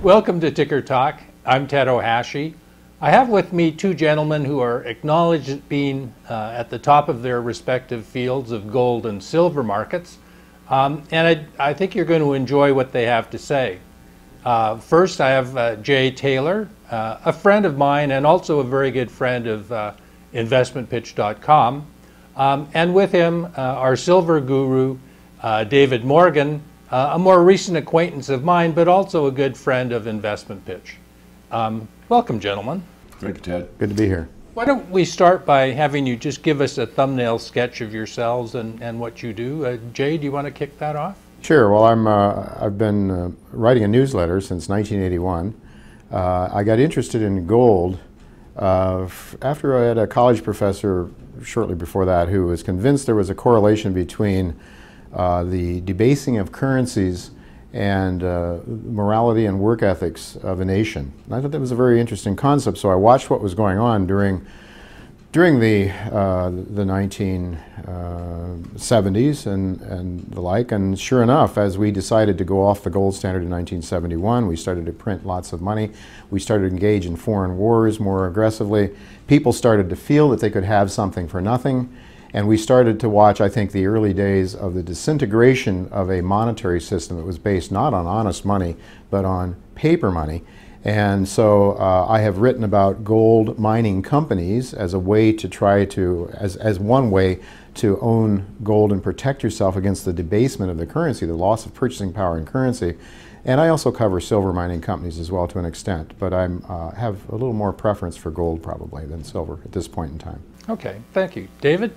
Welcome to Ticker Talk. I'm Ted Ohashi. I have with me two gentlemen who are acknowledged as being at the top of their respective fields of gold and silver markets. And I think you're going to enjoy what they have to say. First, I have Jay Taylor, a friend of mine and also a very good friend of investmentpitch.com. And with him, our silver guru, David Morgan, a more recent acquaintance of mine, but also a good friend of Investment Pitch. Welcome, gentlemen. Thank you, Ted. Good to be here. Why don't we start by having you just give us a thumbnail sketch of yourselves and what you do. Jay, do you want to kick that off? Sure. Well, I've been writing a newsletter since 1981. I got interested in gold after I had a college professor shortly before that who was convinced there was a correlation between the debasing of currencies and morality and work ethics of a nation. And I thought that was a very interesting concept, so I watched what was going on during the 1970s and the like, and sure enough, as we decided to go off the gold standard in 1971, we started to print lots of money. We started to engage in foreign wars more aggressively. People started to feel that they could have something for nothing. And we started to watch, I think, the early days of the disintegration of a monetary system that was based not on honest money, but on paper money. And so I have written about gold mining companies as a way to try to, as one way to own gold and protect yourself against the debasement of the currency, the loss of purchasing power in currency. And I also cover silver mining companies as well to an extent, but I have a little more preference for gold probably than silver at this point in time. Okay, thank you. David?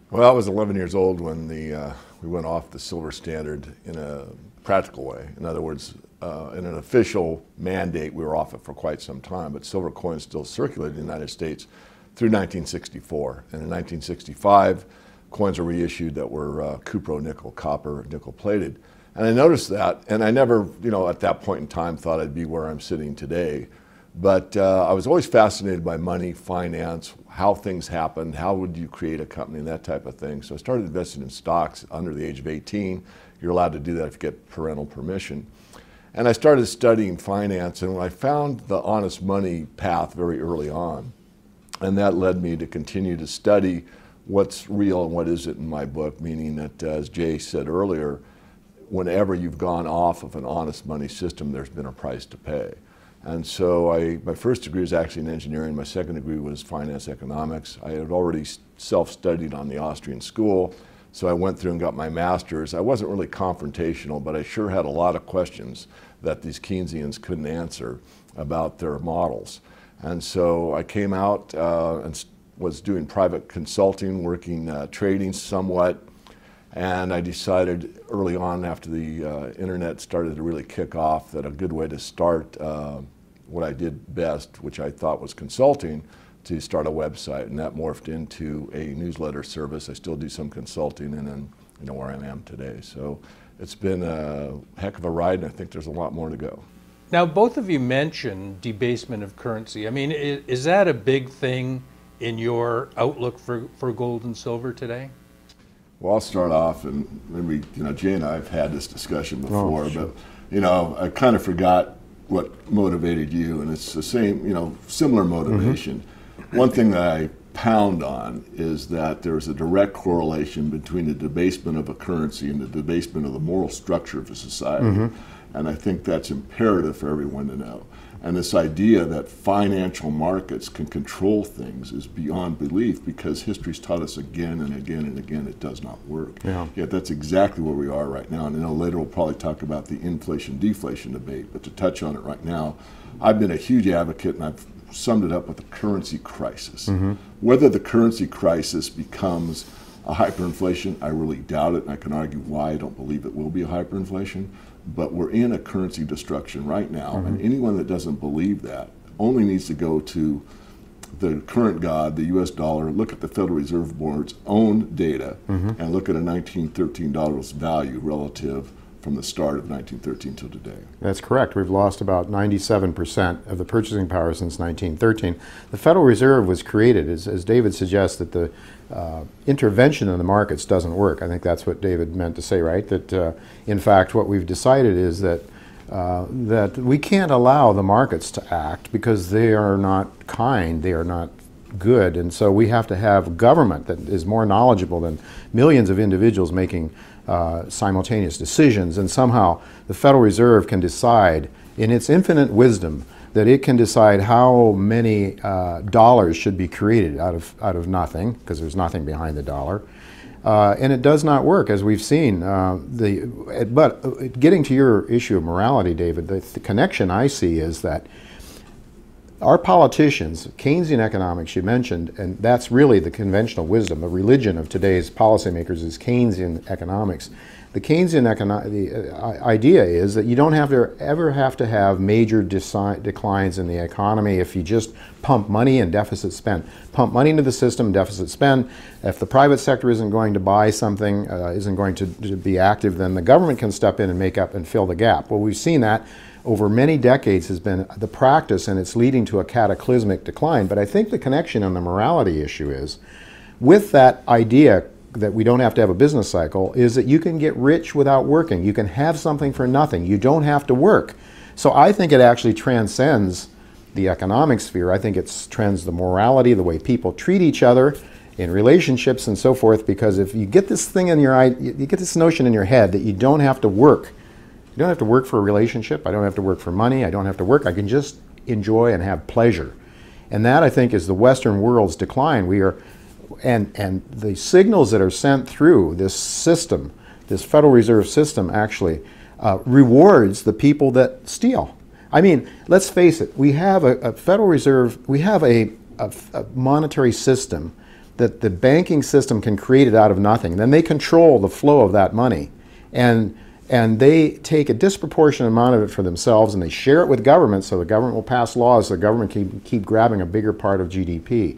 Well, I was 11 years old when we went off the silver standard in a practical way. In other words, in an official mandate, we were off it for quite some time, but silver coins still circulated in the United States through 1964. And in 1965, coins were reissued that were cupro, nickel, copper, nickel plated. And I noticed that, and I never, at that point in time thought I'd be where I'm sitting today. But I was always fascinated by money, finance, how things happened, how would you create a company, and that type of thing. So I started investing in stocks under the age of 18. You're allowed to do that if you get parental permission. And I started studying finance, and I found the honest money path very early on. And that led me to continue to study what's real and what isn't in my book, meaning that, as Jay said earlier, whenever you've gone off of an honest money system, there's been a price to pay. And so my first degree was actually in engineering. My second degree was finance economics. I had already self-studied on the Austrian school, so I went through and got my master's. I wasn't really confrontational, but I sure had a lot of questions that these Keynesians couldn't answer about their models. And so I came out and was doing private consulting, working trading somewhat. And I decided early on, after the internet started to really kick off, that a good way to start what I did best, which I thought was consulting, to start a website. And that morphed into a newsletter service. I still do some consulting, and then where I am today. So it's been a heck of a ride, and I think there's a lot more to go. Now, both of you mentioned debasement of currency. I mean, is that a big thing in your outlook for gold and silver today? Well, I'll start off, and maybe Jay and I have had this discussion before, sure. But I kind of forgot what motivated you, and it's the same, similar motivation. Mm-hmm. One thing that I pound on is that there is a direct correlation between the debasement of a currency and the debasement of the moral structure of a society, mm-hmm. and I think that's imperative for everyone to know. And this idea that financial markets can control things is beyond belief, because history's taught us again and again and again it does not work. Yeah. Yet that's exactly where we are right now. And I know later we'll probably talk about the inflation-deflation debate, but to touch on it right now, I've been a huge advocate, and I've summed it up with the currency crisis. Mm-hmm. Whether the currency crisis becomes a hyperinflation, I really doubt it, and I can argue why I don't believe it will be a hyperinflation. But we're in a currency destruction right now, mm-hmm. and anyone that doesn't believe that only needs to go to the current god, the US dollar, look at the Federal Reserve Board's own data, mm-hmm. and look at a $1913 value relative from the start of 1913 till today. That's correct. We've lost about 97% of the purchasing power since 1913. The Federal Reserve was created, as David suggests, that the intervention in the markets doesn't work. I think that's what David meant to say, right? That in fact what we've decided is that that we can't allow the markets to act because they are not kind, they are not good, and so we have to have government that is more knowledgeable than millions of individuals making simultaneous decisions, and somehow the Federal Reserve can decide in its infinite wisdom that it can decide how many dollars should be created out of nothing, because there's nothing behind the dollar. And it does not work, as we've seen. But getting to your issue of morality, David, the connection I see is that our politicians, Keynesian economics you mentioned, and that's really the conventional wisdom, the religion of today's policymakers is Keynesian economics. The Keynesian idea is that you don't ever have to have major declines in the economy if you just pump money and deficit spend. Pump money into the system, deficit spend. If the private sector isn't going to buy something, isn't going to be active, then the government can step in and make up and fill the gap. Well, we've seen that over many decades has been the practice, and it's leading to a cataclysmic decline. But I think the connection on the morality issue is, with that idea that we don't have to have a business cycle, is that you can get rich without working. You can have something for nothing. You don't have to work. So I think it actually transcends the economic sphere. I think it transcends the morality, the way people treat each other in relationships and so forth, because if you get this thing in your eye, you get this notion in your head that you don't have to work. You don't have to work for a relationship. I don't have to work for money. I don't have to work. I can just enjoy and have pleasure. And that, I think, is the Western world's decline. And the signals that are sent through this system, this Federal Reserve system, actually rewards the people that steal. I mean, let's face it, we have a Federal Reserve, we have a monetary system that the banking system can create it out of nothing. Then they control the flow of that money. And they take a disproportionate amount of it for themselves, and they share it with government, so the government will pass laws so the government can keep grabbing a bigger part of GDP.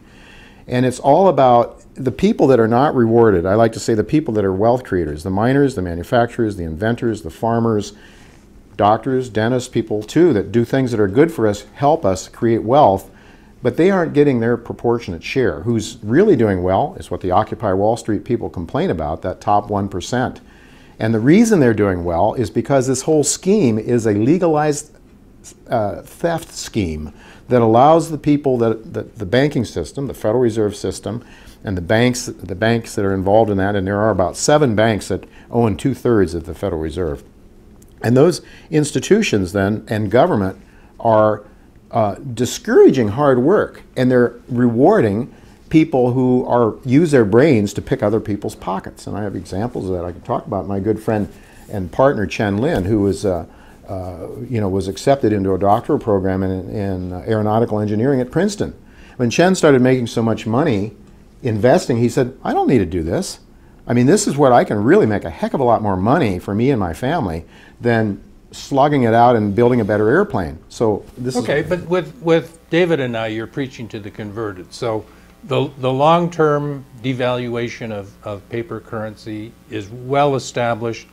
And it's all about the people that are not rewarded. I like to say the people that are wealth creators, the miners, the manufacturers, the inventors, the farmers, doctors, dentists, people too that do things that are good for us, help us create wealth, but they aren't getting their proportionate share. Who's really doing well is what the Occupy Wall Street people complain about, that top 1%. And the reason they're doing well is because this whole scheme is a legalized theft scheme that allows the people that the banking system, the Federal Reserve System, and the banks that are involved in that, and there are about 7 banks that own 2/3 of the Federal Reserve. And those institutions then and government are discouraging hard work, and they're rewarding people who use their brains to pick other people's pockets. And I have examples of that I can talk about. My good friend and partner Chen Lin, who was was accepted into a doctoral program in aeronautical engineering at Princeton. When Chen started making so much money investing, he said, I don't need to do this. I mean, this is what I can really make a heck of a lot more money for me and my family than slugging it out and building a better airplane. So this okay, is... but with David and I, you're preaching to the converted. So the long-term devaluation of paper currency is well established.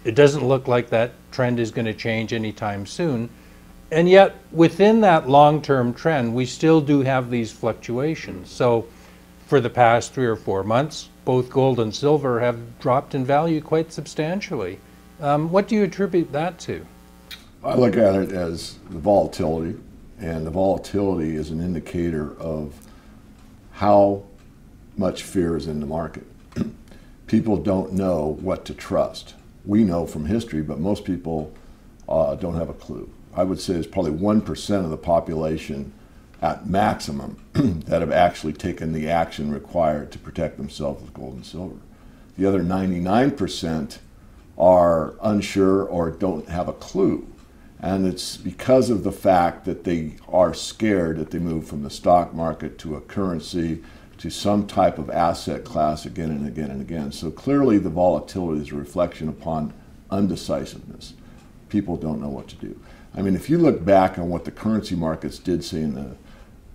It doesn't look like that trend is going to change anytime soon. And yet, within that long-term trend, we still do have these fluctuations. So for the past 3 or 4 months, both gold and silver have dropped in value quite substantially. What do you attribute that to? I look at it as the volatility, and the volatility is an indicator of how much fear is in the market. People don't know what to trust. We know from history, but most people don't have a clue. I would say it's probably 1% of the population at maximum that have actually taken the action required to protect themselves with gold and silver. The other 99% are unsure or don't have a clue. And it's because of the fact that they are scared that they move from the stock market to a currency to some type of asset class again and again and again. So clearly the volatility is a reflection upon undecisiveness. People don't know what to do. I mean, if you look back on what the currency markets did, say in the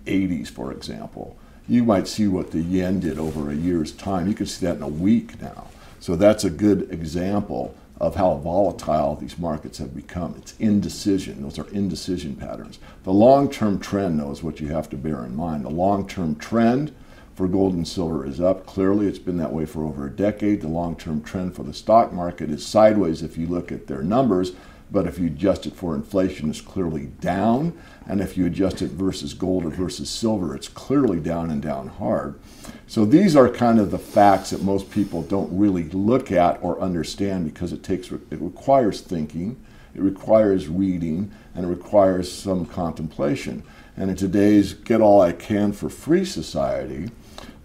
80s, for example, you might see what the yen did over a year's time. You could see that in a week now. So that's a good example of how volatile these markets have become. It's indecision. Those are indecision patterns. The long-term trend, though, is what you have to bear in mind. The long-term trend for gold and silver is up. Clearly, it's been that way for over a decade. The long-term trend for the stock market is sideways if you look at their numbers, but if you adjust it for inflation, it's clearly down. And if you adjust it versus gold or versus silver, it's clearly down and down hard. So these are kind of the facts that most people don't really look at or understand, because it requires thinking, it requires reading, and it requires some contemplation. And in today's get all I can for free society,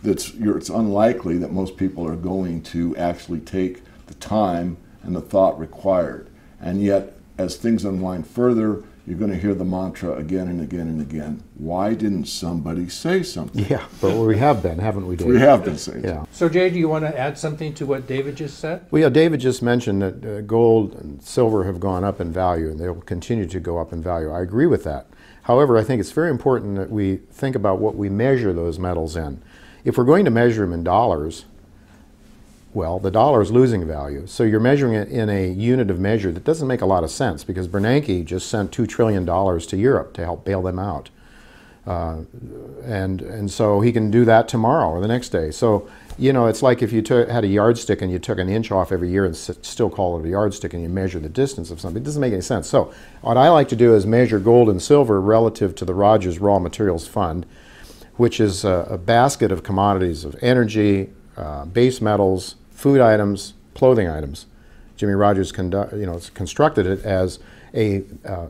it's unlikely that most people are going to actually take the time and the thought required. And yet, as things unwind further, you're going to hear the mantra again and again and again. Why didn't somebody say something? Yeah, but we have been, haven't we, Dave? We have been saying something. So Jay, do you want to add something to what David just said? Well, yeah, David just mentioned that gold and silver have gone up in value, and they will continue to go up in value. I agree with that. However, I think it's very important that we think about what we measure those metals in. If we're going to measure them in dollars, well, the dollar is losing value. So you're measuring it in a unit of measure that doesn't make a lot of sense, because Bernanke just sent $2 trillion to Europe to help bail them out. And so he can do that tomorrow or the next day. So, you know, it's like if you had a yardstick and you took an inch off every year and still call it a yardstick, and you measure the distance of something. It doesn't make any sense. So what I like to do is measure gold and silver relative to the Rogers Raw Materials Fund, which is a basket of commodities of energy, base metals, food items, clothing items. Jimmy Rogers constructed it as a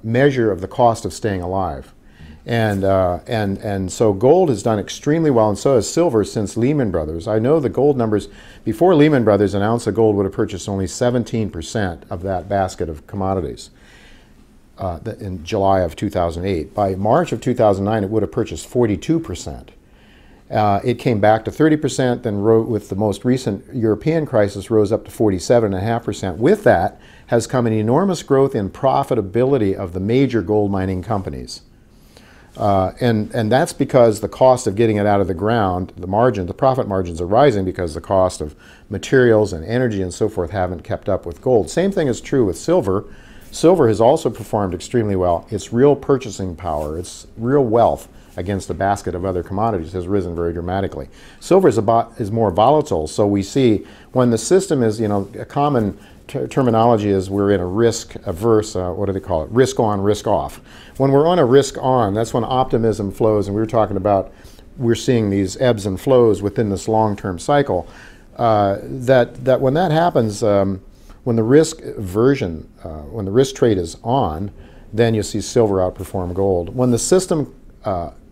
measure of the cost of staying alive. And so gold has done extremely well, and so has silver since Lehman Brothers. I know the gold numbers, before Lehman Brothers, an ounce of gold would have purchased only 17% of that basket of commodities in July of 2008. By March of 2009, it would have purchased 42%. It came back to 30%, then with the most recent European crisis, rose up to 47.5%. With that has come an enormous growth in profitability of the major gold mining companies. And that's because the cost of getting it out of the ground, the profit margins are rising because the cost of materials and energy and so forth haven't kept up with gold. Same thing is true with silver. Silver has also performed extremely well. Its real purchasing power, its real wealth against a basket of other commodities has risen very dramatically. Silver is more volatile, so we see when the system is, you know, a common terminology is we're in a risk-averse, what do they call it, risk-on, risk-off. When we're on a risk-on, that's when optimism flows, and we were talking about we're seeing these ebbs and flows within this long-term cycle. That when that happens, when the risk aversion, when the risk trade is on, then you see silver outperform gold. When the system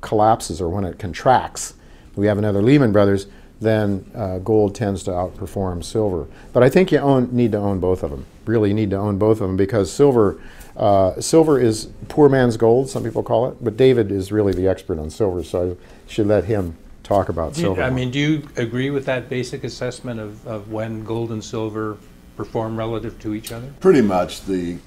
collapses or when it contracts, we have another Lehman Brothers, then gold tends to outperform silver. But I think you need to own both of them. Really, you need to own both of them, because silver is poor man's gold, some people call it. But David is really the expert on silver, so I should let him talk about silver. I mean, do you agree with that basic assessment of when gold and silver perform relative to each other? Pretty much. The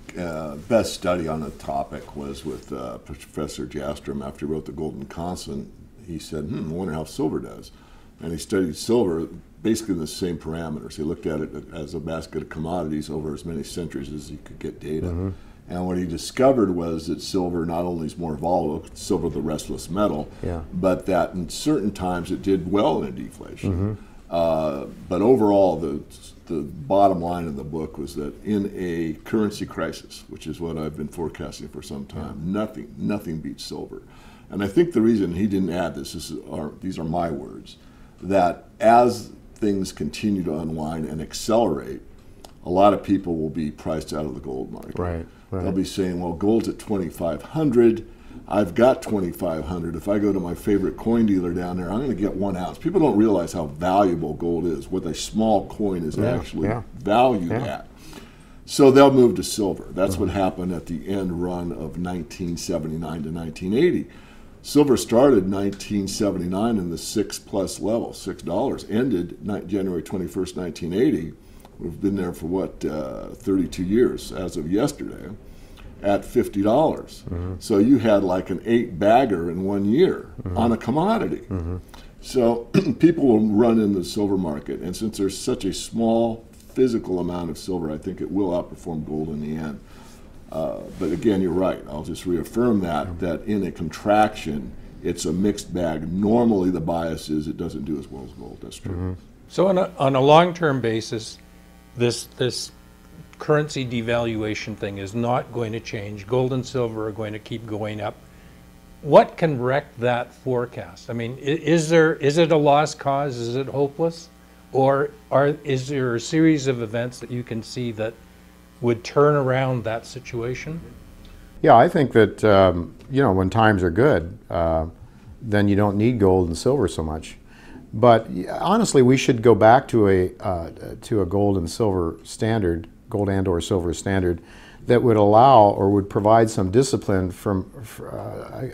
best study on the topic was with Professor Jastrom. After he wrote The Golden Constant, he said, I wonder how silver does. And he studied silver basically in the same parameters. He looked at it as a basket of commodities over as many centuries as he could get data. Mm-hmm. And what he discovered was that silver not only is more volatile, silver the restless metal, but that in certain times it did well in a deflation. Mm-hmm. But overall, the bottom line of the book was that in a currency crisis, which is what I've been forecasting for some time, nothing beats silver. And I think the reason he didn't add this, these are my words, that as things continue to unwind and accelerate, a lot of people will be priced out of the gold market. Right. They'll be saying, well, gold's at 2,500. I've got 2,500. If I go to my favorite coin dealer down there, I'm going to get 1 ounce. People don't realize how valuable gold is, what a small coin is actually valued at. So they'll move to silver. That's what happened at the end run of 1979 to 1980. Silver started 1979 in the $6+ level, $6. Ended January 21st, 1980. We've been there for, 32 years as of yesterday, at $50. Mm-hmm. So you had like an 8-bagger in 1 year on a commodity. Mm-hmm. So people will run in the silver market, and since there's such a small physical amount of silver, I think it will outperform gold in the end. But again, you're right. I'll just reaffirm that in a contraction, it's a mixed bag. Normally the bias is it doesn't do as well as gold. That's true. Mm-hmm. So on a long-term basis, this currency devaluation thing is not going to change. Gold and silver are going to keep going up. What can wreck that forecast? I mean, is it a lost cause? Is it hopeless? Or is there a series of events that you can see that would turn around that situation? Yeah, I think that, you know, when times are good, then you don't need gold and silver so much. But honestly, we should go back to a gold and silver standard, gold and or silver standard, that would allow or would provide some discipline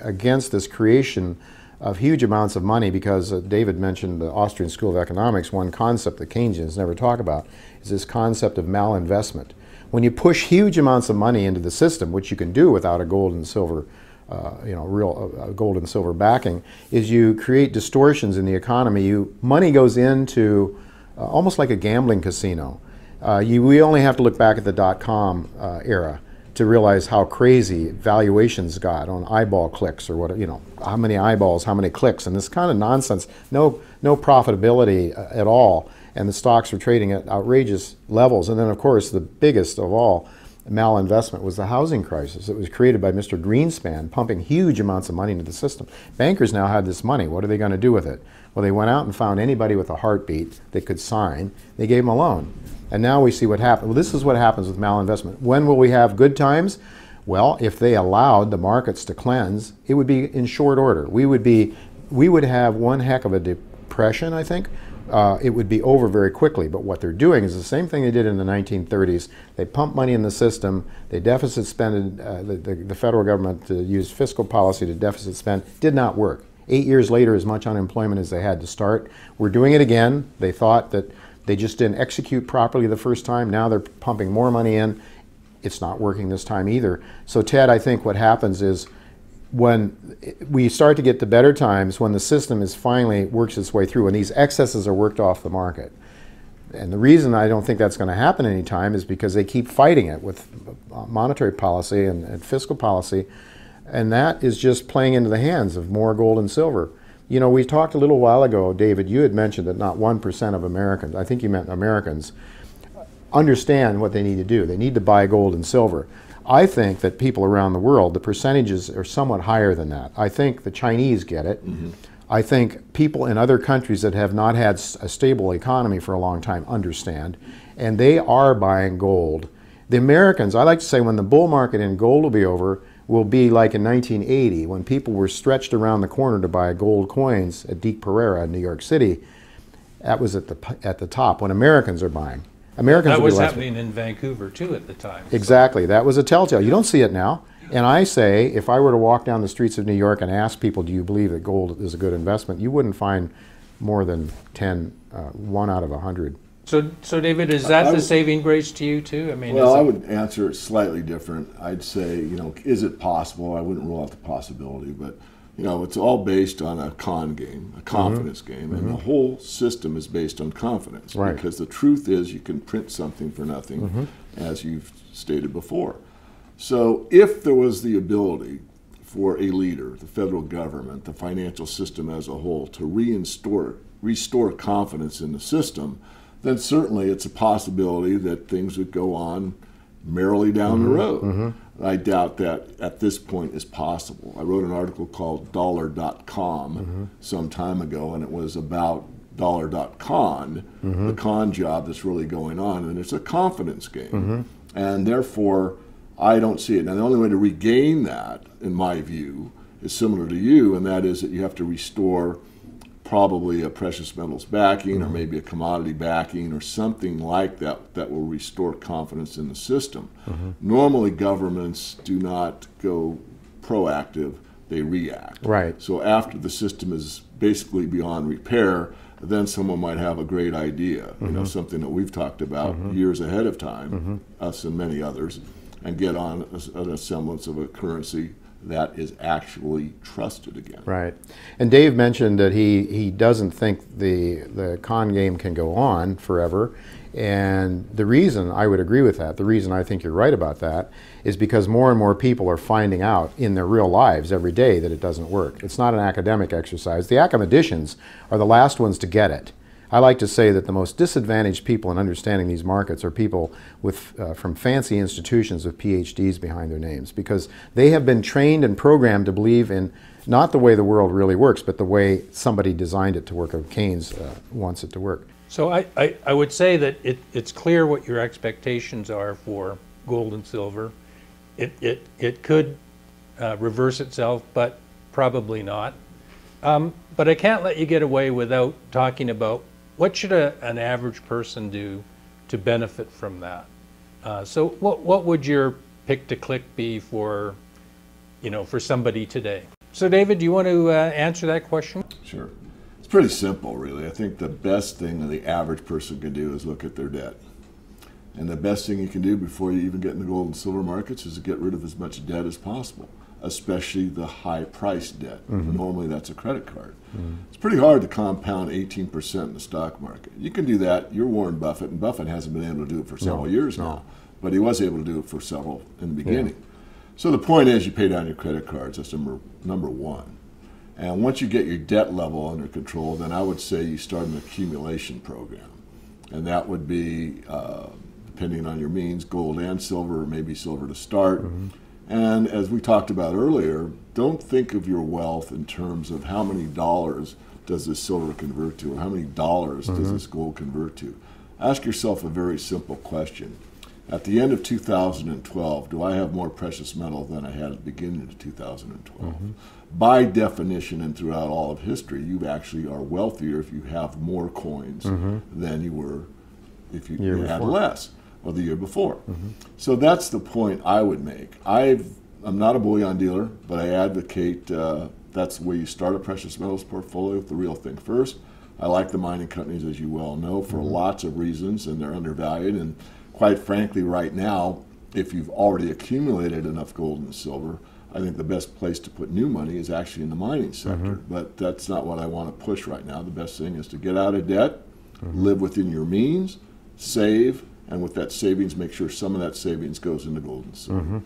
against this creation of huge amounts of money, because David mentioned the Austrian School of Economics. One concept that Keynesians never talk about is this concept of malinvestment. When you push huge amounts of money into the system, which you can do without a gold and silver, real gold and silver backing, is you create distortions in the economy. Money goes into almost like a gambling casino. We only have to look back at the .com era to realize how crazy valuations got on eyeball clicks, or what, you know, how many eyeballs, how many clicks, and this kind of nonsense, no profitability at all, and the stocks were trading at outrageous levels. And then, of course, the biggest of all malinvestment was the housing crisis. It was created by Mr. Greenspan pumping huge amounts of money into the system. Bankers now had this money. What are they going to do with it? Well, they went out and found anybody with a heartbeat that could sign. They gave them a loan. And now we see what happened. Well, this is what happens with malinvestment. When will we have good times? Well, if they allowed the markets to cleanse, it would be in short order. We would have one heck of a depression, I think. It would be over very quickly. But what they're doing is the same thing they did in the 1930s. They pumped money in the system. They deficit spended. The federal government used fiscal policy to deficit spend. Did not work. 8 years later, as much unemployment as they had to start. We're doing it again. They thought that they just didn't execute properly the first time. Now they're pumping more money in. It's not working this time either. So Ted, I think what happens is when we start to get to better times, when the system is finally works its way through, and these excesses are worked off the market. And the reason I don't think that's going to happen anytime is because they keep fighting it with monetary policy and fiscal policy, and that is just playing into the hands of more gold and silver. You know, we talked a little while ago, David, you had mentioned that not 1% of Americans, I think you meant Americans, understand what they need to do. They need to buy gold and silver. I think that people around the world, the percentages are somewhat higher than that. I think the Chinese get it. Mm-hmm. I think people in other countries that have not had a stable economy for a long time understand, and they are buying gold. The Americans, I like to say, when the bull market in gold will be over, will be like in 1980, when people were stretched around the corner to buy gold coins at Deke Pereira in New York City. That was at the top, when Americans are buying. Americans that was happening in Vancouver too at the time. Exactly, that was a telltale. You don't see it now. And I say, if I were to walk down the streets of New York and ask people, do you believe that gold is a good investment, you wouldn't find more than 1 out of 100. So David, is that the saving grace to you too? I mean, well, I would answer it slightly different. I'd say, you know, is it possible? I wouldn't rule out the possibility, but you know, it's all based on a con game, a confidence game, and the whole system is based on confidence. Right. Because the truth is, you can print something for nothing, as you've stated before. So, if there was the ability for a leader, the federal government, the financial system as a whole, to restore confidence in the system, then certainly it's a possibility that things would go on merrily down the road. I doubt that at this point is possible. I wrote an article called $.com some time ago, and it was about $.con, the con job that's really going on, and it's a confidence game. And therefore, I don't see it. Now, the only way to regain that, in my view, is similar to you, and that is that you have to restore probably a precious metals backing or maybe a commodity backing or something like that that will restore confidence in the system. Normally governments do not go proactive, they react. Right. So after the system is basically beyond repair, then someone might have a great idea, you know, something that we've talked about years ahead of time, us and many others, and get on a semblance of a currency that is actually trusted again. Right. And Dave mentioned that he doesn't think the con game can go on forever. And the reason I would agree with that, the reason I think you're right about that, is because more and more people are finding out in their real lives every day that it doesn't work. It's not an academic exercise. The academicians are the last ones to get it. I like to say that the most disadvantaged people in understanding these markets are people with, from fancy institutions with PhDs behind their names, because they have been trained and programmed to believe in not the way the world really works, but the way somebody designed it to work, or Keynes wants it to work. So I would say that it's clear what your expectations are for gold and silver. It could reverse itself, but probably not. But I can't let you get away without talking about what should an average person do to benefit from that. So what would your pick to click be for, for somebody today? So David, do you want to answer that question? Sure. It's pretty simple, really. I think the best thing that the average person can do is look at their debt. And the best thing you can do before you even get in the gold and silver markets is to get rid of as much debt as possible, especially the high-priced debt. Normally that's a credit card. It's pretty hard to compound 18% in the stock market. You can do that. You're Warren Buffett, and Buffett hasn't been able to do it for several years now, but he was able to do it for several in the beginning. So the point is, you pay down your credit cards. That's number one. And once you get your debt level under control, then I would say you start an accumulation program. And that would be, depending on your means, gold and silver, or maybe silver to start. And as we talked about earlier, don't think of your wealth in terms of how many dollars does this silver convert to, or how many dollars does this gold convert to. Ask yourself a very simple question. At the end of 2012, do I have more precious metal than I had at the beginning of 2012? By definition, and throughout all of history, you actually are wealthier if you have more coins than you were if you had less, or the year before. So that's the point I would make. I'm not a bullion dealer, but I advocate that's where you start a precious metals portfolio with the real thing first. I like the mining companies, as you well know, for lots of reasons, and they're undervalued. And quite frankly, right now, if you've already accumulated enough gold and silver, I think the best place to put new money is actually in the mining sector. But that's not what I want to push right now. The best thing is to get out of debt, live within your means, save, and with that savings, make sure some of that savings goes into gold and silver.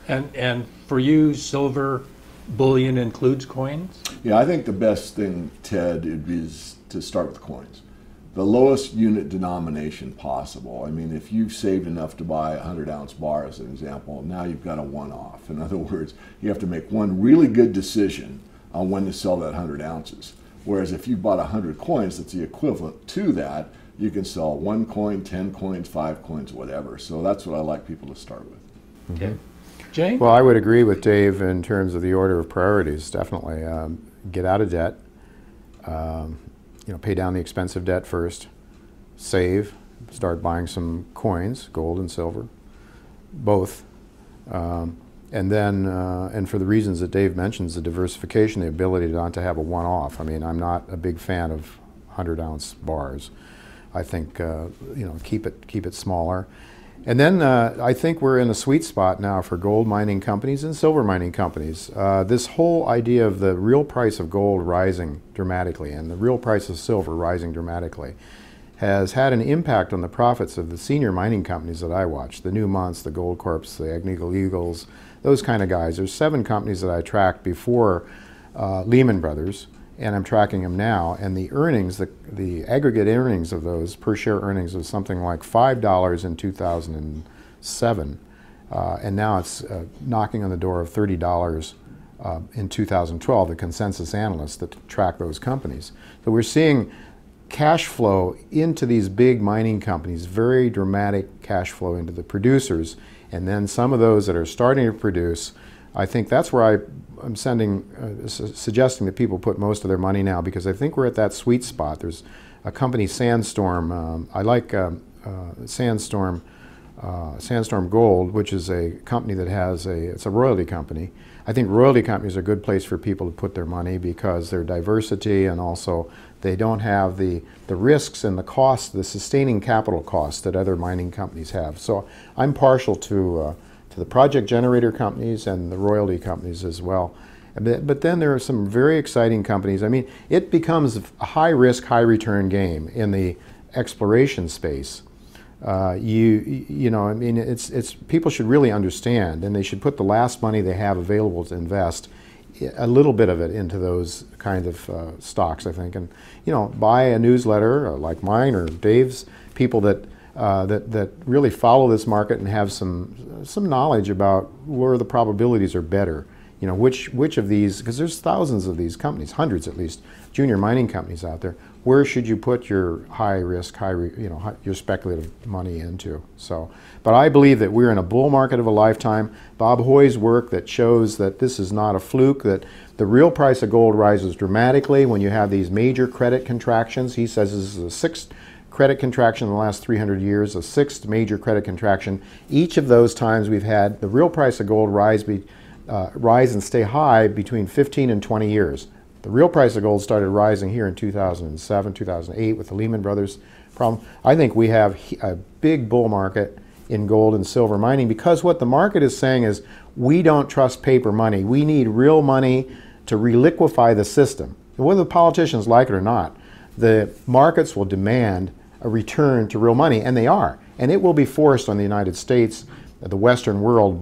And for you, silver bullion includes coins? Yeah, I think the best thing, Ted, is to start with coins. The lowest unit denomination possible. I mean, if you've saved enough to buy a 100-ounce bar, as an example, now you've got a one-off. In other words, you have to make one really good decision on when to sell that 100 ounces. Whereas if you bought 100 coins, that's the equivalent to that, you can sell 1 coin, 10 coins, 5 coins, whatever. So that's what I like people to start with. Okay. Jane? Well, I would agree with Dave in terms of the order of priorities, definitely. Get out of debt. Pay down the expensive debt first, save, start buying some coins, gold and silver, both. And then, and for the reasons that Dave mentions, the diversification, the ability not to have a one-off. I mean, I'm not a big fan of 100-ounce bars. I think, keep it smaller. And then I think we're in a sweet spot now for gold mining companies and silver mining companies. This whole idea of the real price of gold rising dramatically and the real price of silver rising dramatically has had an impact on the profits of the senior mining companies that I watch, the Newmonts, the Goldcorps, the Agnico Eagles, those kind of guys. There's 7 companies that I tracked before Lehman Brothers, and I'm tracking them now, and the earnings, the aggregate earnings of those, per share earnings, was something like $5 in 2007, and now it's knocking on the door of $30 in 2012, the consensus analysts that track those companies. So we're seeing cash flow into these big mining companies, very dramatic cash flow into the producers, and then some of those that are starting to produce. I think that's where I'm suggesting that people put most of their money now, because I think we're at that sweet spot. There's a company, Sandstorm. I like Sandstorm Gold, which is a company that has it's a royalty company. I think royalty companies are a good place for people to put their money because their diversity, and also they don't have the risks and the costs, the sustaining capital costs that other mining companies have. So I'm partial to the project generator companies and the royalty companies as well. But then there are some very exciting companies. I mean, it becomes a high-risk, high-return game in the exploration space. I mean, it's people should really understand, and they should put the last money they have available to invest a little bit of it into those kind of stocks, I think. And, buy a newsletter like mine or Dave's, people that that really follow this market and have some knowledge about where the probabilities are better. Which of these, because there's thousands of these companies, hundreds at least, junior mining companies out there. Where should you put your high risk, your speculative money into? So, but I believe that we're in a bull market of a lifetime. Bob Hoy's work that shows that this is not a fluke, that the real price of gold rises dramatically when you have these major credit contractions. He says this is the sixth credit contraction in the last 300 years, a sixth major credit contraction. Each of those times we've had the real price of gold rise and stay high between 15 and 20 years. The real price of gold started rising here in 2007, 2008 with the Lehman Brothers problem. I think we have a big bull market in gold and silver mining because what the market is saying is we don't trust paper money. We need real money to reliquify the system. And whether the politicians like it or not, the markets will demand a return to real money, and they are. And it will be forced on the United States, the Western world,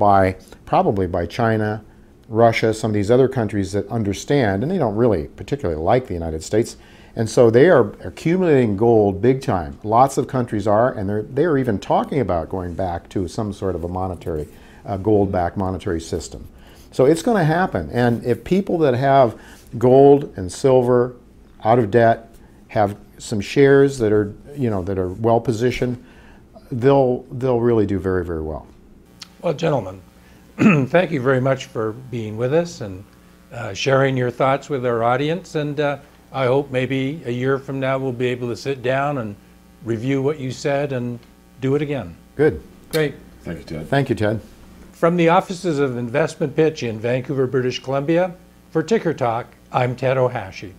probably by China, Russia, some of these other countries that understand, and they don't really particularly like the United States, and so they are accumulating gold big time. Lots of countries are, and they're even talking about going back to some sort of a monetary, gold-backed monetary system. So it's going to happen, and if people that have gold and silver out of debt have some shares that are, that are well positioned, they'll really do very, very well. Well, gentlemen, thank you very much for being with us and sharing your thoughts with our audience. And I hope maybe a year from now we'll be able to sit down and review what you said and do it again. Good. Great. Thank you, Ted. Thank you, Ted. From the offices of Investment Pitch in Vancouver, British Columbia, for Ticker Talk, I'm Ted Ohashi.